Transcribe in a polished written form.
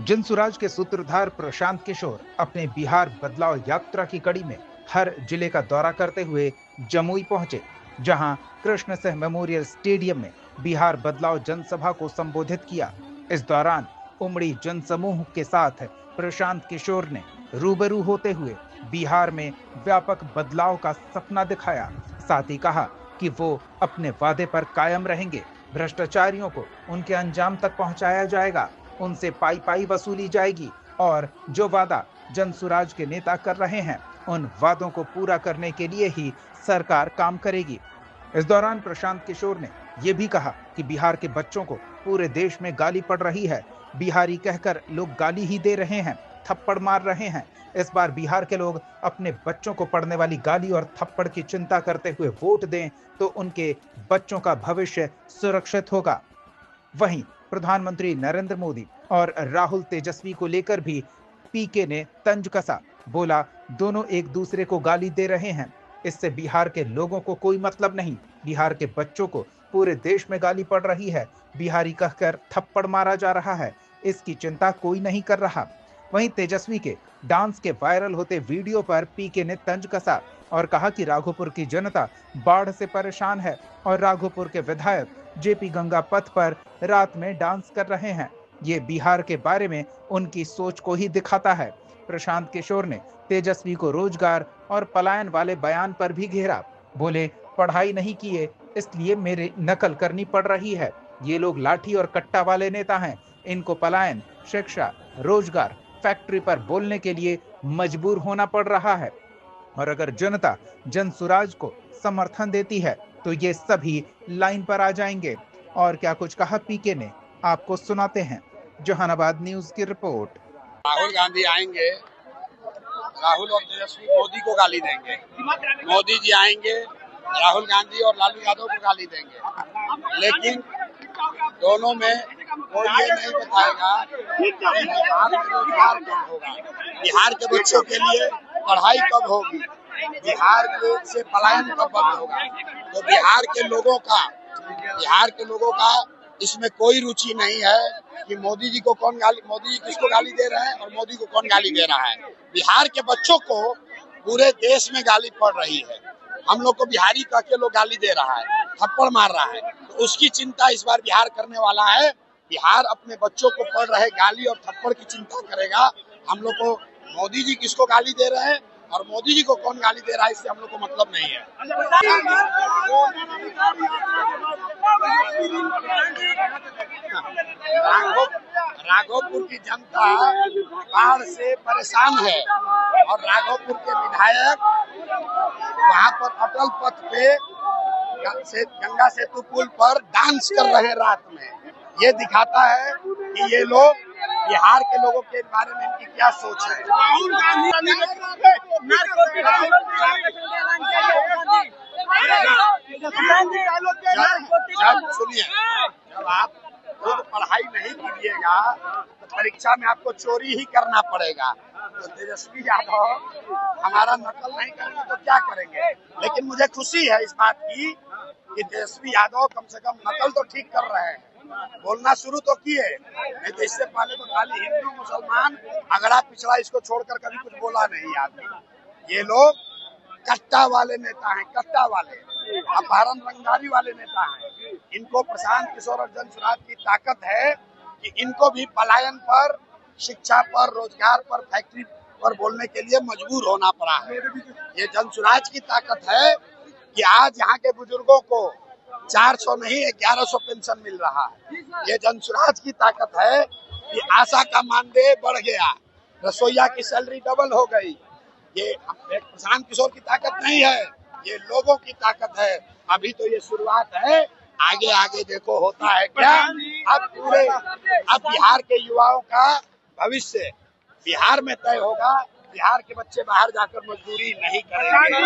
जनसुराज के सूत्रधार प्रशांत किशोर अपने बिहार बदलाव यात्रा की कड़ी में हर जिले का दौरा करते हुए जमुई पहुंचे, जहां कृष्ण सिंह मेमोरियल स्टेडियम में बिहार बदलाव जनसभा को संबोधित किया। इस दौरान उमड़ी जनसमूह के साथ प्रशांत किशोर ने रूबरू होते हुए बिहार में व्यापक बदलाव का सपना दिखाया। साथ ही कहा कि वो अपने वादे पर कायम रहेंगे, भ्रष्टाचारियों को उनके अंजाम तक पहुंचाया जाएगा, उनसे पाई पाई वसूली जाएगी और जो वादा जनसुराज के नेता कर रहे हैं, उन वादों को पूरा करने के लिए ही सरकार काम करेगी। इस दौरान प्रशांत किशोर ने यह भी कहा कि बिहार के बच्चों को पूरे देश में गाली पड़ रही है। बिहारी कहकर लोग गाली ही दे रहे हैं, थप्पड़ मार रहे हैं। इस बार बिहार के लोग अपने बच्चों को पड़ने वाली गाली और थप्पड़ की चिंता करते हुए वोट दें तो उनके बच्चों का भविष्य सुरक्षित होगा। वहीं प्रधानमंत्री नरेंद्र मोदी और राहुल तेजस्वी को लेकर भी पीके ने तंज कसा। बोला, दोनों एक दूसरे को गाली दे रहे हैं, इससे बिहार के लोगों को कोई मतलब नहीं। बिहार के बच्चों को पूरे देश में गाली पड़ रही है, बिहारी कहकर थप्पड़ मारा जा रहा है, इसकी चिंता कोई नहीं कर रहा। वहीं तेजस्वी के डांस के वायरल होते वीडियो पर पीके ने तंज कसा और कहा कि राघोपुर की जनता बाढ़ से परेशान है और राघोपुर के विधायक जेपी गंगा पथ पर रात में डांस कर रहे हैं। ये बिहार के बारे में उनकी सोच को ही दिखाता है। प्रशांत किशोर ने तेजस्वी को रोजगार और पलायन वाले बयान पर भी घेरा। बोले, पढ़ाई नहीं किए इसलिए मेरे नकल करनी पड़ रही है। ये लोग लाठी और कट्टा वाले नेता हैं, इनको पलायन, शिक्षा, रोजगार, फैक्ट्री पर बोलने के लिए मजबूर होना पड़ रहा है। और अगर जनता जनसुराज को समर्थन देती है तो ये सभी लाइन पर आ जाएंगे। और क्या कुछ कहा पीके ने, आपको सुनाते हैं। जहानाबाद न्यूज की रिपोर्ट। राहुल गांधी आएंगे, राहुल और तेजस्वी मोदी को गाली देंगे। मोदी जी आएंगे, राहुल गांधी और लालू यादव को गाली देंगे। लेकिन दोनों में कोई ये नहीं बताएगा कि बिहार में रोजगार कब होगा, बिहार के बच्चों के लिए पढ़ाई कब होगी, बिहार से पलायन कब बंद होगा। तो बिहार के लोगों का इसमें कोई रुचि नहीं है कि मोदी जी किसको गाली दे रहे हैं और मोदी को कौन गाली दे रहा है। बिहार के बच्चों को पूरे देश में गाली पड़ रही है। हम लोग को बिहारी कह के लोग गाली दे रहा है, थप्पड़ मार रहा है, तो उसकी चिंता इस बार बिहार करने वाला है। बिहार अपने बच्चों को पड़ रहे गाली और थप्पड़ की चिंता करेगा। हम लोग को मोदी जी किसको गाली दे रहे हैं और मोदी जी को कौन गाली दे रहा है, इससे हम लोग को मतलब नहीं है। राघोपुर की जनता बाढ़ से परेशान है और राघोपुर के विधायक वहाँ पर अटल पथ पे गंगा सेतु पुल पर डांस कर रहे हैं रात में। ये दिखाता है कि ये लोग बिहार के लोगों के बारे में इनकी क्या सोच है। सुनिए, जब आप खुद पढ़ाई नहीं कीजिएगा तो परीक्षा में आपको चोरी ही करना पड़ेगा। तो तेजस्वी यादव हमारा नकल नहीं करेंगे तो क्या करेंगे। लेकिन मुझे खुशी है इस बात की कि तेजस्वी यादव कम से कम नकल तो ठीक कर रहे हैं, बोलना शुरू तो किए। नहीं तो इससे पहले तो खाली हिंदू मुसलमान अगड़ा पिछड़ा इसको छोड़कर कभी कुछ बोला नहीं आदमी। ये लोग कट्टा वाले नेता हैं, कट्टा वाले अपहरण रंगदारी वाले नेता हैं। इनको प्रशांत किशोर और जनसुराज की ताकत है कि इनको भी पलायन पर, शिक्षा पर, रोजगार पर, फैक्ट्री पर बोलने के लिए मजबूर होना पड़ा है। ये जनसुराज की ताकत है कि आज यहाँ के बुजुर्गों को 400 नहीं 1100 पेंशन मिल रहा है। ये जनसुराज की ताकत है कि आशा का मानदेय बढ़ गया, रसोईया की सैलरी डबल हो गई। ये प्रशांत किशोर की ताकत नहीं है, ये लोगों की ताकत है। अभी तो ये शुरुआत है, आगे आगे देखो होता है क्या। अब बिहार के युवाओं का भविष्य बिहार में तय होगा। बिहार के बच्चे बाहर जाकर मजदूरी नहीं करेंगे।